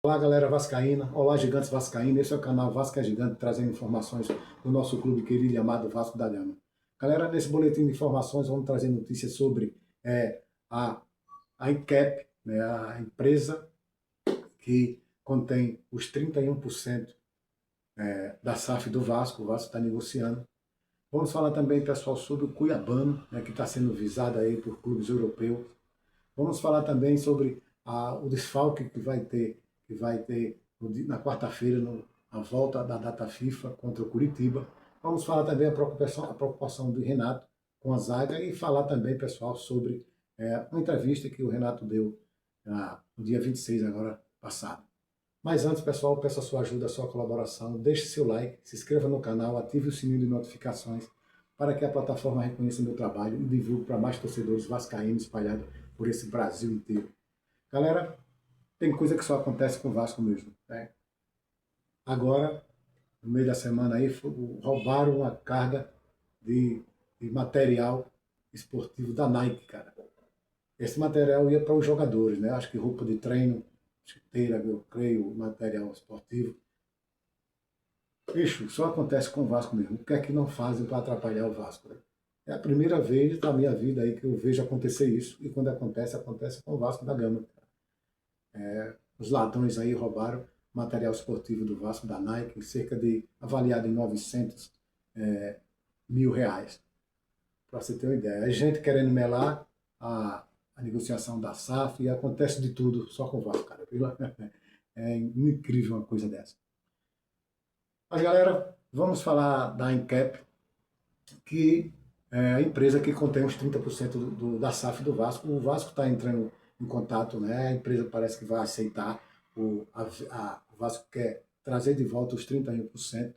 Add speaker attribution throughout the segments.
Speaker 1: Olá, galera vascaína, olá, gigantes vascaínos, esse é o canal Vasco é Gigante, trazendo informações do nosso clube querido e amado Vasco da Gama. Galera, nesse boletim de informações vamos trazer notícias sobre a, a INCAP, né, a empresa que contém os 31% da SAF do Vasco. O Vasco está negociando. Vamos falar também, pessoal, sobre o Cuiabano, né, que está sendo visado aí por clubes europeus. Vamos falar também sobre o desfalque que vai ter na quarta-feira, a volta da data FIFA contra o Curitiba. Vamos falar também a preocupação do Renato com a zaga e falar também, pessoal, sobre uma entrevista que o Renato deu no dia 26 agora passado. Mas antes, pessoal, peço a sua ajuda, a sua colaboração. Deixe seu like, se inscreva no canal, ative o sininho de notificações para que a plataforma reconheça meu trabalho e divulgue para mais torcedores vascaínos espalhados por esse Brasil inteiro. Galera, tem coisa que só acontece com o Vasco mesmo, né? Agora, no meio da semana aí, roubaram uma carga de material esportivo da Nike, cara. Esse material ia para os jogadores, né? Acho que roupa de treino, chuteira, eu creio, material esportivo. Bicho, só acontece com o Vasco mesmo. O que é que não fazem para atrapalhar o Vasco, né? É a primeira vez da minha vida aí que eu vejo acontecer isso. E quando acontece, acontece com o Vasco da Gama. Os ladrões aí roubaram material esportivo do Vasco, da Nike, avaliado em 900 mil reais. Para você ter uma ideia. É gente querendo melar a negociação da SAF e acontece de tudo só com o Vasco, cara. É incrível uma coisa dessa. Mas, galera, vamos falar da Incap, que é a empresa que contém os 30% da SAF do Vasco. O Vasco está entrando em contato, né? A empresa parece que vai aceitar. O Vasco quer trazer de volta os 31%.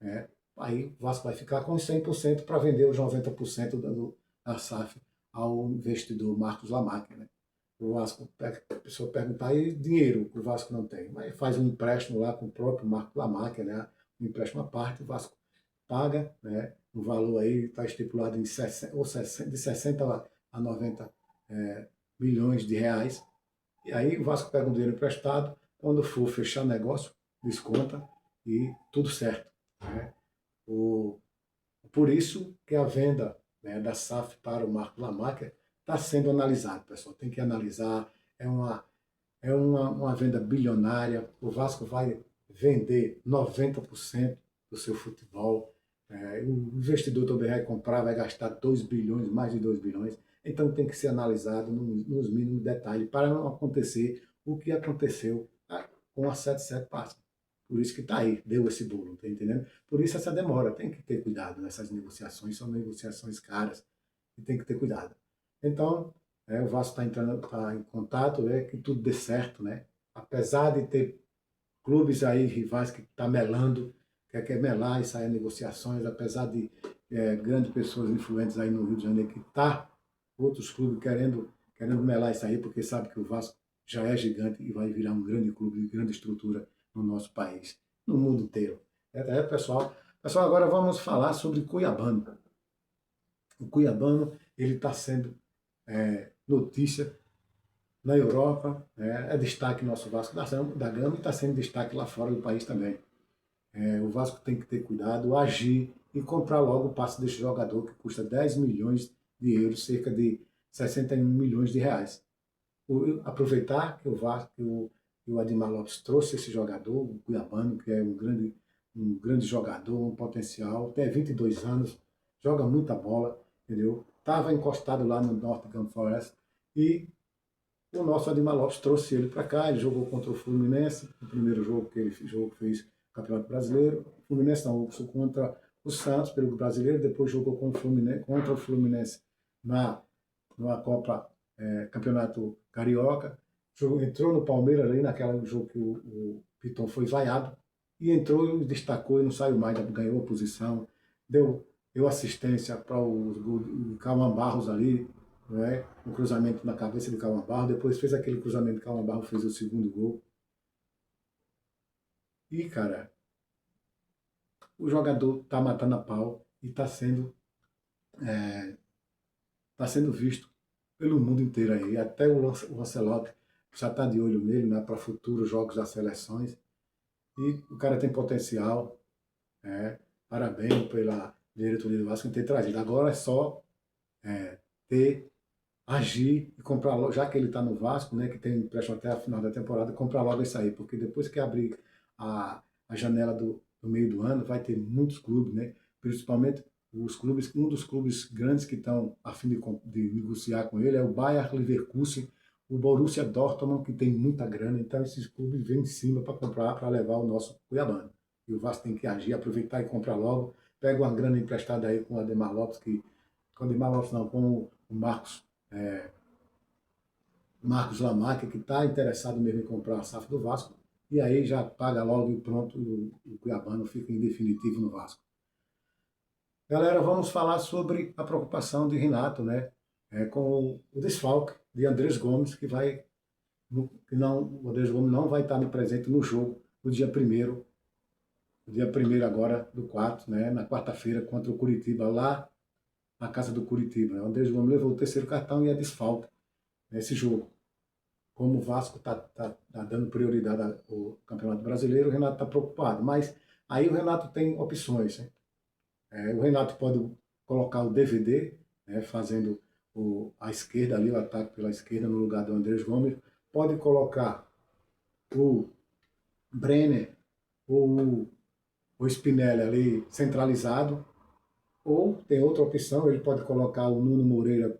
Speaker 1: Né? Aí o Vasco vai ficar com os 100% para vender os 90% da SAF ao investidor Marcos Lamarck. Né? O Vasco, a pessoa perguntar, aí dinheiro que o Vasco não tem, mas faz um empréstimo lá com o próprio Marcos Lamarck, né? Um empréstimo à parte, o Vasco paga, né? O valor aí está estipulado em 60, de 60 a 90 milhões de reais. E aí o Vasco pega um dinheiro emprestado, quando for fechar negócio, desconta e tudo certo. Né? Por isso que a venda, né, da SAF para o Marco Lamarca está sendo analisada, pessoal. Tem que analisar. É uma venda bilionária. O Vasco vai vender 90% do seu futebol. O investidor também vai comprar, vai gastar 2 bilhões, mais de 2 bilhões. Então tem que ser analisado nos mínimos detalhes para não acontecer o que aconteceu com a 77 Passa. Por isso que está aí, deu esse bolo, tá entendendo? Por isso essa demora, tem que ter cuidado nessas negociações, são negociações caras e tem que ter cuidado. Então, o Vasco está em contato, que tudo dê certo, né? Apesar de ter clubes aí, rivais que estão melando, quer melar e sair negociações, apesar de grandes pessoas influentes aí no Rio de Janeiro que tá outros clubes querendo melar isso aí, porque sabe que o Vasco já é gigante e vai virar um grande clube, de grande estrutura no nosso país, no mundo inteiro. Pessoal. Pessoal, agora vamos falar sobre Cuiabano. O Cuiabano, ele está sendo notícia na Europa, é destaque nosso Vasco da Gama e está sendo destaque lá fora do país também. O Vasco tem que ter cuidado, agir e comprar logo o passe desse jogador que custa 10 milhões de euros, cerca de 61 milhões de reais. Aproveitar que o Vasco, que o Ademar Lopes trouxe esse jogador, o Cuiabano, que é um grande jogador, um potencial, tem 22 anos, joga muita bola, entendeu? Estava encostado lá no Nottingham Forest e o nosso Ademar Lopes trouxe ele para cá, ele jogou contra o Fluminense, o primeiro jogo que ele fez Campeonato Brasileiro, o Fluminense não, contra o Santos pelo Brasileiro, depois jogou contra o Fluminense numa Copa Campeonato Carioca, entrou no Palmeiras ali naquele jogo que o Piton foi vaiado, e entrou, destacou e não saiu mais, ganhou a posição, deu assistência para o Calma Barros ali, né? Um cruzamento na cabeça de Calma Barros, depois fez aquele cruzamento de Calma Barros, fez o segundo gol. E, cara, o jogador tá matando a pau e tá sendo visto pelo mundo inteiro aí. Até o Lancelotti já está de olho nele, né, para futuros jogos das seleções. E o cara tem potencial. Parabéns pela diretoria do Vasco em ter trazido. Agora é só ter, agir e comprar logo, já que ele está no Vasco, né, que tem empréstimo até a final da temporada, comprar logo isso aí, porque depois que abrir a janela do meio do ano, vai ter muitos clubes, né, principalmente os clubes, um dos clubes grandes que estão a fim de negociar com ele é o Bayer Leverkusen, o Borussia Dortmund, que tem muita grana, então esses clubes vêm em cima para comprar, para levar o nosso Cuiabano. E o Vasco tem que agir, aproveitar e comprar logo, pega uma grana emprestada aí com o Ademar Lopes, com o Ademar Lopes não, com o Marcos Lamarca, que está interessado mesmo em comprar a SAF do Vasco, e aí já paga logo e pronto, o Cuiabano fica em definitivo no Vasco. Galera, vamos falar sobre a preocupação de Renato, né? Com o desfalque de Andrés Gomes, que não, o Andrés Gomes não vai estar presente no jogo no dia primeiro agora do 4, né? Na quarta-feira contra o Curitiba, lá na casa do Curitiba. Né? O Andrés Gomes levou o terceiro cartão e é desfalque nesse jogo. Como o Vasco está dando prioridade ao Campeonato Brasileiro, o Renato está preocupado. Mas aí o Renato tem opções. Né? O Renato pode colocar o DVD, né, fazendo a esquerda ali, o ataque pela esquerda no lugar do Andrés Gomes. Pode colocar o Brenner ou o Spinelli ali centralizado. Ou tem outra opção, ele pode colocar o Nuno Moreira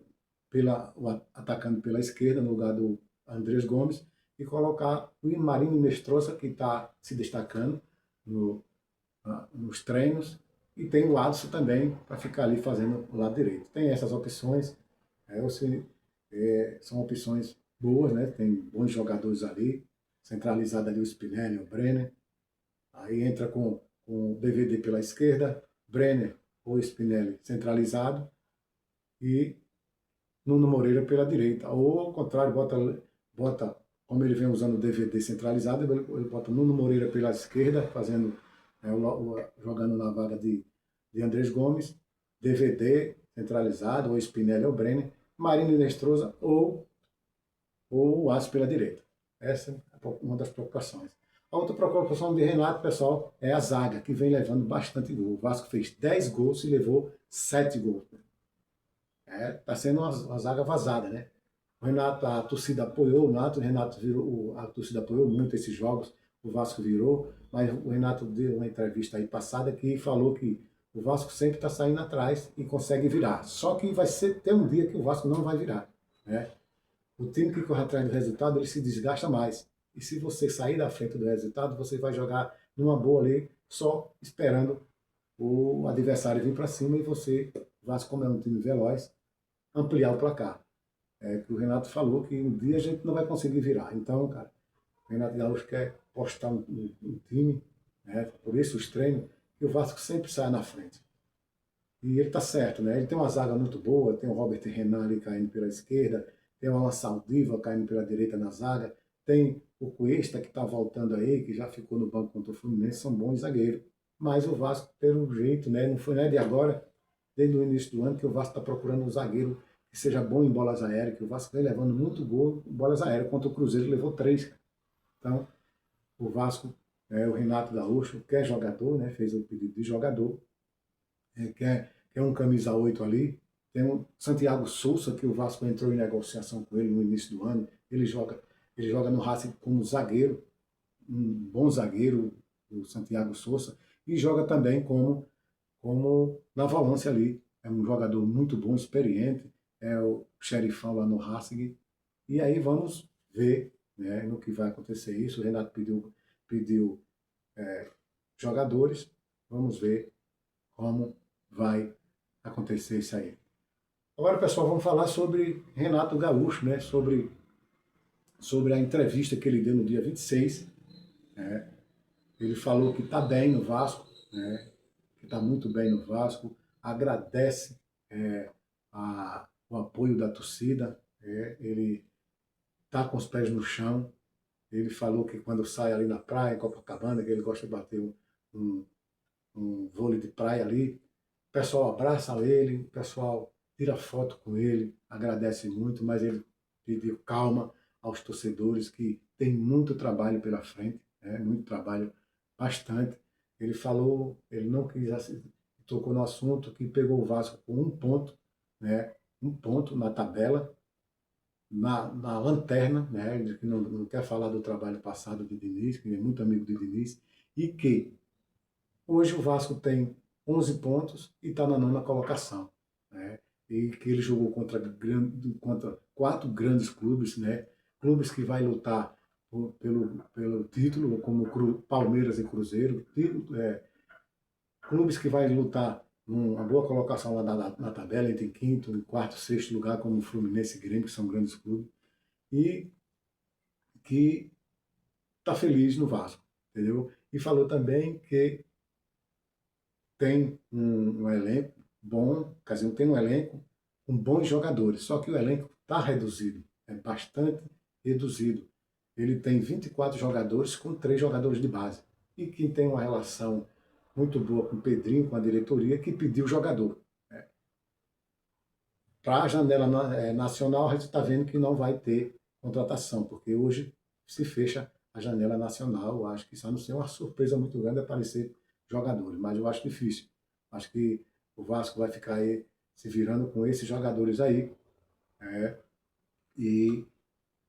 Speaker 1: atacando pela esquerda no lugar do Andrés Gomes e colocar o Marino Mestroça, que está se destacando nos treinos, e tem o Adson também para ficar ali fazendo o lado direito. Tem essas opções, são opções boas, né? Tem bons jogadores ali, centralizado ali o Spinelli, o Brenner, aí entra com o DVD pela esquerda, Brenner ou Spinelli centralizado e Nuno Moreira pela direita. Ou ao contrário, bota como ele vem usando o DVD centralizado, ele bota Nuno Moreira pela esquerda, fazendo, jogando na vaga de Andrés Gomes, DVD centralizado, ou Spinelli ou Brenner, Marino Nestroza ou o Aço pela direita. Essa é uma das preocupações. A outra preocupação de Renato, pessoal, é a zaga, que vem levando bastante gol. O Vasco fez 10 gols e levou 7 gols. Tá sendo uma zaga vazada, né? O Renato, a torcida apoiou o Renato virou, a torcida apoiou muito esses jogos, o Vasco virou, mas o Renato deu uma entrevista aí passada que falou que o Vasco sempre está saindo atrás e consegue virar. Só que ter um dia que o Vasco não vai virar, né? O time que corre atrás do resultado, ele se desgasta mais. E se você sair da frente do resultado, você vai jogar numa boa ali, só esperando o adversário vir para cima e você, o Vasco, como é um time veloz, ampliar o placar. Que o Renato falou que um dia a gente não vai conseguir virar. Então, cara, o Renato Gaúcho quer postar um time, né, por isso os treinos, que o Vasco sempre sai na frente. E ele está certo, né? Ele tem uma zaga muito boa, tem o Robert Renan ali caindo pela esquerda, tem o Alan Saldiva caindo pela direita na zaga, tem o Cuesta que está voltando aí, que já ficou no banco contra o Fluminense, são bons zagueiros. Mas o Vasco, pelo jeito, né, não foi de agora, desde o início do ano, que o Vasco está procurando um zagueiro que seja bom em bolas aéreas, que o Vasco vem levando muito gol em bolas aéreas, contra o Cruzeiro levou 3. Então, o Vasco, o Renato Gaúcho, quer jogador, né, fez o pedido de jogador, quer um camisa 8 ali. Tem um Santiago Souza, que o Vasco entrou em negociação com ele no início do ano. Ele joga no Racing como zagueiro, um bom zagueiro, o Santiago Souza, e joga também como na volância ali. É um jogador muito bom, experiente, é o xerifão lá no Racing. E aí vamos ver, né, no que vai acontecer isso. O Renato pediu jogadores, vamos ver como vai acontecer isso aí. Agora, pessoal, vamos falar sobre Renato Gaúcho, né? Sobre a entrevista que ele deu no dia 26. Né? Ele falou que está bem no Vasco, né? Que está muito bem no Vasco, agradece o apoio da torcida, ele está com os pés no chão. Ele falou que quando sai ali na praia, em Copacabana, que ele gosta de bater um vôlei de praia ali, o pessoal abraça ele, o pessoal tira foto com ele, agradece muito, mas ele pediu calma, aos torcedores que tem muito trabalho pela frente, né? Muito trabalho, bastante. Ele falou, ele não quis, tocou no assunto que pegou o Vasco com 1 ponto, né? 1 ponto na tabela, na lanterna, né? Ele que não quer falar do trabalho passado de Diniz, que é muito amigo de Diniz, e que hoje o Vasco tem 11 pontos e está na 9ª colocação, né? E que ele jogou contra 4 grandes clubes, né? Clubes que vai lutar pelo título, como Palmeiras e Cruzeiro, clubes que vai lutar uma boa colocação lá na tabela, entre quinto, quarto, sexto lugar, como Fluminense e Grêmio, que são grandes clubes, e que está feliz no Vasco, entendeu? E falou também que tem um elenco bom, quer dizer, tem um elenco com bons jogadores, só que o elenco está reduzido, é bastante reduzido. Ele tem 24 jogadores com 3 jogadores de base. E quem tem uma relação muito boa com o Pedrinho, com a diretoria, que pediu o jogador. Para a janela nacional, a gente está vendo que não vai ter contratação, porque hoje se fecha a janela nacional. Eu acho que isso a não ser uma surpresa muito grande aparecer jogadores, mas eu acho difícil. Acho que o Vasco vai ficar aí se virando com esses jogadores aí, e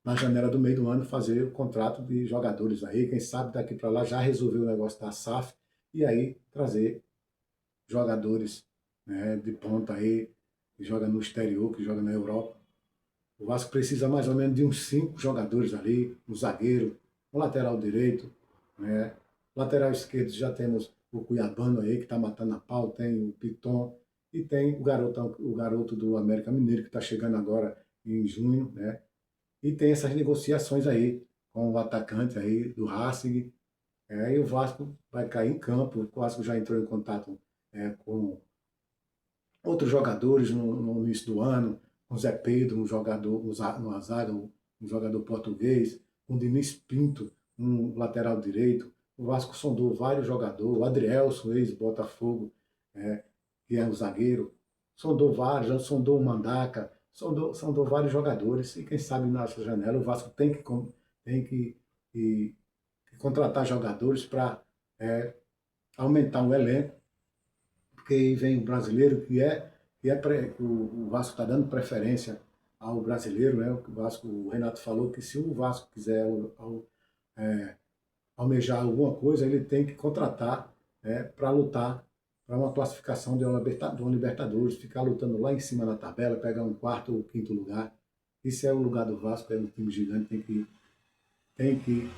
Speaker 1: na janela do meio do ano fazer o contrato de jogadores aí, quem sabe daqui para lá já resolver o negócio da SAF e aí trazer jogadores, né, de ponta aí, que joga no exterior, que joga na Europa. O Vasco precisa mais ou menos de uns 5 jogadores ali, um zagueiro, um lateral direito, né? Lateral esquerdo já temos o Cuiabano aí, que está matando a pau, tem o Piton, e tem o garoto do América Mineiro, que está chegando agora em junho, né? E tem essas negociações aí com o atacante aí do Racing, e o Vasco vai cair em campo. O Vasco já entrou em contato com outros jogadores no início do ano, com Zé Pedro, um jogador no zaga, um jogador português, com Diniz Pinto, um lateral direito. O Vasco sondou vários jogadores, o Adrielson, ex-Botafogo, que é um zagueiro, sondou vários, já sondou o Mandaca, sondou vários jogadores, e quem sabe nessa janela o Vasco tem que contratar jogadores para aumentar o elenco, porque aí vem o brasileiro o Vasco está dando preferência ao brasileiro, né? O Renato falou que se o Vasco quiser almejar alguma coisa, ele tem que contratar, para lutar para uma classificação de uma Libertadores, ficar lutando lá em cima na tabela, pegar um 4º ou 5º lugar. Isso é o lugar do Vasco, é um time gigante, tem que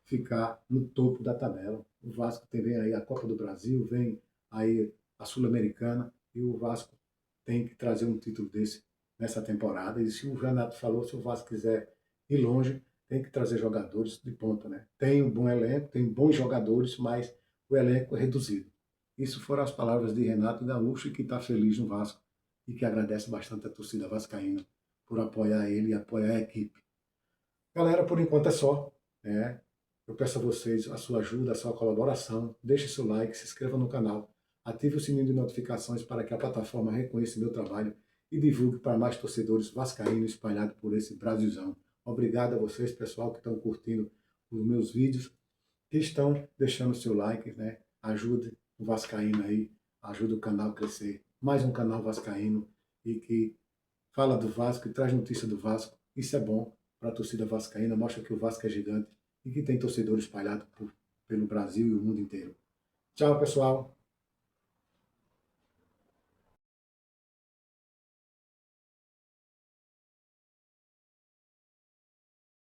Speaker 1: ficar no topo da tabela. O Vasco vem aí a Copa do Brasil, vem aí a Sul-Americana, e o Vasco tem que trazer um título desse nessa temporada. E se o Renato falou, se o Vasco quiser ir longe, tem que trazer jogadores de ponta, né? Tem um bom elenco, tem bons jogadores, mas o elenco é reduzido. Isso foram as palavras de Renato Gaúcho, que está feliz no Vasco e que agradece bastante a torcida vascaína por apoiar ele e apoiar a equipe. Galera, por enquanto é só, né? Eu peço a vocês a sua ajuda, a sua colaboração. Deixe seu like, se inscreva no canal, ative o sininho de notificações para que a plataforma reconheça meu trabalho e divulgue para mais torcedores vascaínos espalhados por esse Brasilzão. Obrigado a vocês, pessoal, que estão curtindo os meus vídeos, que estão deixando seu like, né? Ajude o vascaíno aí, ajude o canal a crescer. Mais um canal vascaíno e que fala do Vasco e traz notícia do Vasco. Isso é bom para a torcida vascaína, mostra que o Vasco é gigante e que tem torcedores espalhados pelo Brasil e o mundo inteiro. Tchau, pessoal!